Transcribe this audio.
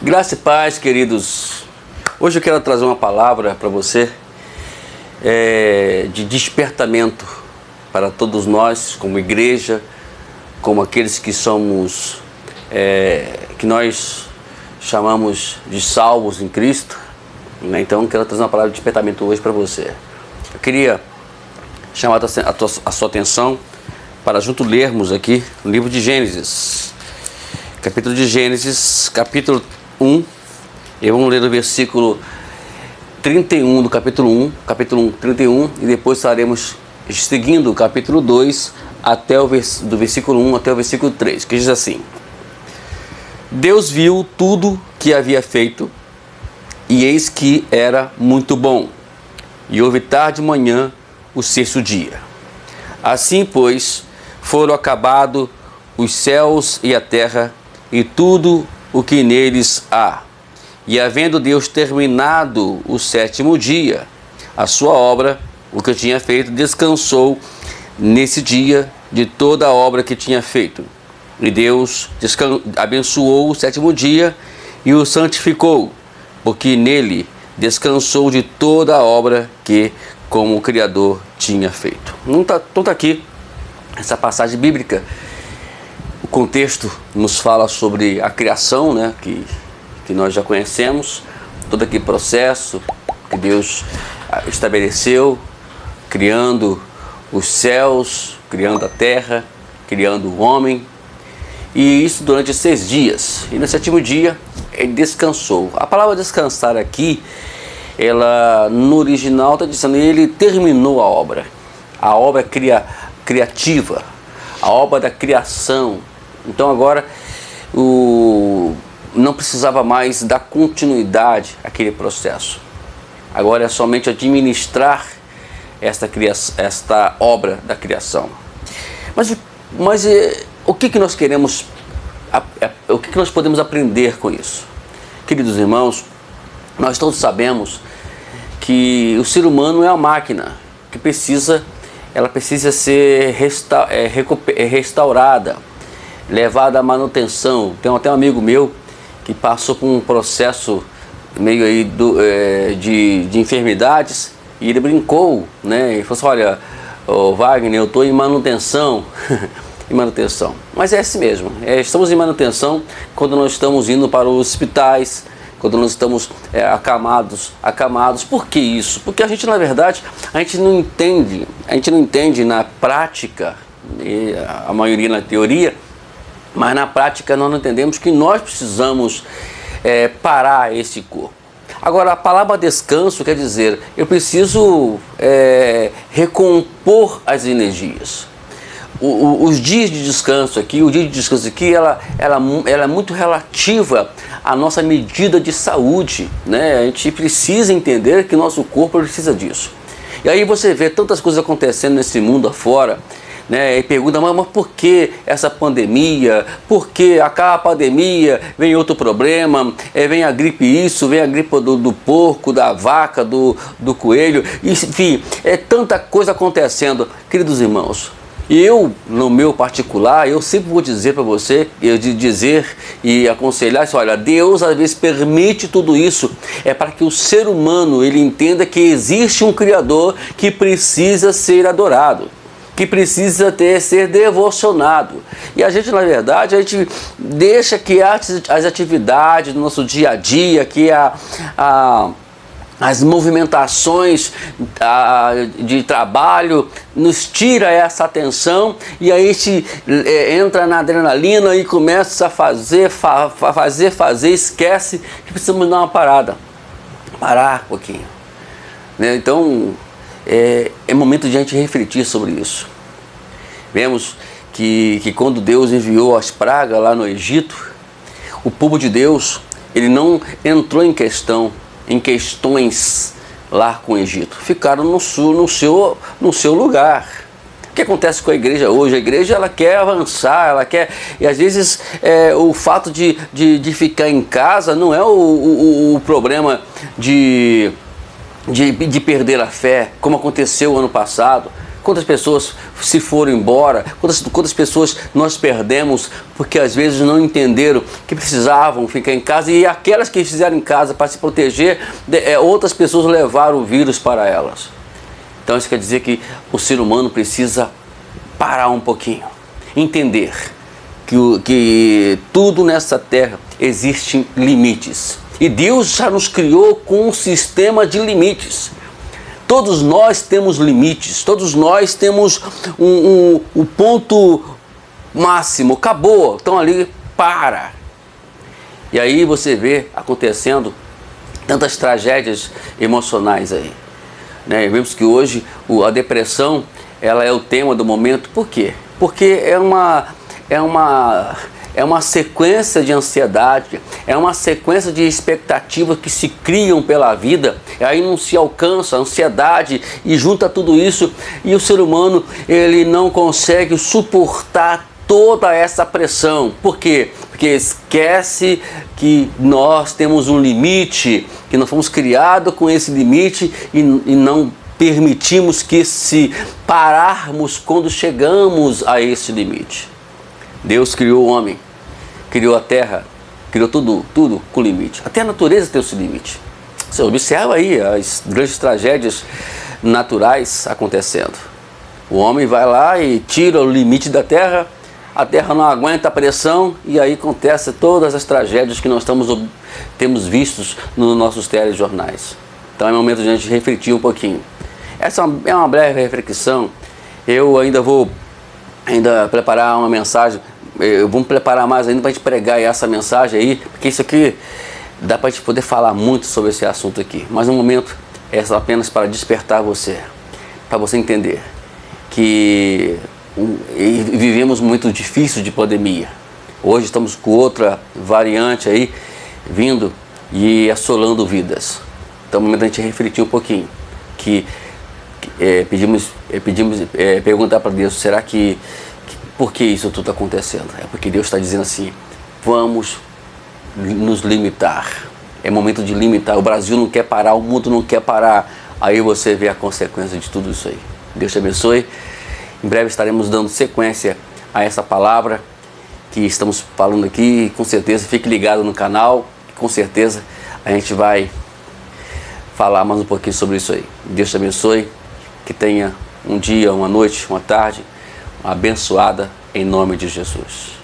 Graça e paz, queridos. Hoje eu quero trazer uma palavra para você de despertamento para todos nós, como igreja, como aqueles que somos, que nós chamamos de salvos em Cristo, né? Então eu quero trazer uma palavra de despertamento hoje para você. Eu queria chamar a sua atenção para junto lermos aqui no livro de Gênesis, capítulo de Gênesis, capítulo 1, e vamos ler o versículo 31 do capítulo 1, 31, e depois estaremos seguindo o capítulo 2 até do versículo 1 até o versículo 3, que diz assim: Deus viu tudo que havia feito, e eis que era muito bom, e houve tarde e manhã o sexto dia. Assim, pois, foram acabados os céus e a terra, e tudo o que neles há. E havendo Deus terminado o sétimo dia, a sua obra, o que tinha feito, descansou nesse dia de toda a obra que tinha feito. E Deus abençoou o sétimo dia e o santificou, porque nele descansou de toda a obra que, como o Criador, tinha feito. Então está aqui essa passagem bíblica. O contexto nos fala sobre a criação, né, que nós já conhecemos, todo aquele processo que Deus estabeleceu, criando os céus, criando a terra, criando o homem, e isso durante 6 dias. E no sétimo dia ele descansou. A palavra descansar aqui, ela no original está dizendo ele terminou a obra criativa, a obra da criação. Então agora não precisava mais dar continuidade àquele processo. Agora é somente administrar esta obra da criação. Mas o que nós queremos, o que nós podemos aprender com isso? Queridos irmãos, nós todos sabemos que o ser humano é uma máquina que precisa ser restaurada, levada à manutenção. Tem até um amigo meu que passou por um processo meio aí de enfermidades, e ele brincou, né? Ele falou assim: olha, Wagner, eu estou em manutenção. Em manutenção. Mas é assim mesmo, estamos em manutenção quando nós estamos indo para os hospitais, quando nós estamos acamados. Por que isso? Porque a gente, na verdade, a gente não entende na prática, a maioria na teoria, mas na prática nós não entendemos que nós precisamos parar esse corpo. Agora, a palavra descanso quer dizer, eu preciso recompor as energias. Os dias de descanso aqui, ela é muito relativa à nossa medida de saúde, né? A gente precisa entender que nosso corpo precisa disso. E aí você vê tantas coisas acontecendo nesse mundo afora, né? E pergunta, mas por que essa pandemia? Por que acaba a pandemia, vem outro problema, vem a gripe isso, vem a gripe do porco, da vaca, do coelho, enfim, tanta coisa acontecendo. Queridos irmãos, eu, no meu particular, eu sempre vou dizer para você, e aconselhar assim: olha, Deus às vezes permite tudo isso, para que o ser humano ele entenda que existe um Criador que precisa ser adorado, que precisa ser devocionado. E a gente, na verdade, a gente deixa que as atividades do nosso dia a dia, que as movimentações de trabalho nos tira essa atenção, e aí a gente entra na adrenalina e começa a fazer, esquece que precisamos dar uma parada, parar um pouquinho, né? Então é momento de a gente refletir sobre isso. Vemos que quando Deus enviou as pragas lá no Egito, o povo de Deus ele não entrou em questões lá com o Egito, ficaram no seu lugar. O que acontece com a igreja hoje? A igreja ela quer avançar, e às vezes o fato de ficar em casa não é o problema de perder a fé, como aconteceu ano passado, quantas pessoas se foram embora, quantas pessoas nós perdemos porque às vezes não entenderam que precisavam ficar em casa, e aquelas que fizeram em casa para se proteger, outras pessoas levaram o vírus para elas. Então isso quer dizer que o ser humano precisa parar um pouquinho, entender que tudo nessa terra existem limites. E Deus já nos criou com um sistema de limites. Todos nós temos limites, todos nós temos um ponto máximo, acabou, então ali para. E aí você vê acontecendo tantas tragédias emocionais aí, né? Vemos que hoje a depressão, ela é o tema do momento. Por quê? Porque é uma sequência de ansiedade, é uma sequência de expectativas que se criam pela vida, e aí não se alcança a ansiedade e junta tudo isso, e o ser humano, ele não consegue suportar toda essa pressão. Por quê? Porque esquece que nós temos um limite, que nós fomos criados com esse limite e não permitimos que se pararmos quando chegamos a esse limite. Deus criou o homem, criou a terra, criou tudo com limite. Até a natureza tem o seu limite. Você observa aí as grandes tragédias naturais acontecendo. O homem vai lá e tira o limite da terra, a terra não aguenta a pressão, e aí acontece todas as tragédias que nós temos vistos nos nossos telejornais. Então é momento de a gente refletir um pouquinho. Essa é uma breve reflexão. Eu ainda vou preparar uma mensagem. Vamos preparar mais ainda para a gente pregar essa mensagem aí, porque isso aqui dá para a gente poder falar muito sobre esse assunto aqui. Mas no momento é apenas para despertar você, para você entender que vivemos muito difícil de pandemia. Hoje estamos com outra variante aí vindo e assolando vidas. Então é o momento da gente refletir um pouquinho, perguntar para Deus, será que por que isso tudo está acontecendo? É porque Deus está dizendo assim, vamos nos limitar. É momento de limitar. O Brasil não quer parar, o mundo não quer parar. Aí você vê a consequência de tudo isso aí. Deus te abençoe. Em breve estaremos dando sequência a essa palavra que estamos falando aqui. Com certeza, fique ligado no canal. Com certeza a gente vai falar mais um pouquinho sobre isso aí. Deus te abençoe. Que tenha um dia, uma noite, uma tarde abençoada em nome de Jesus.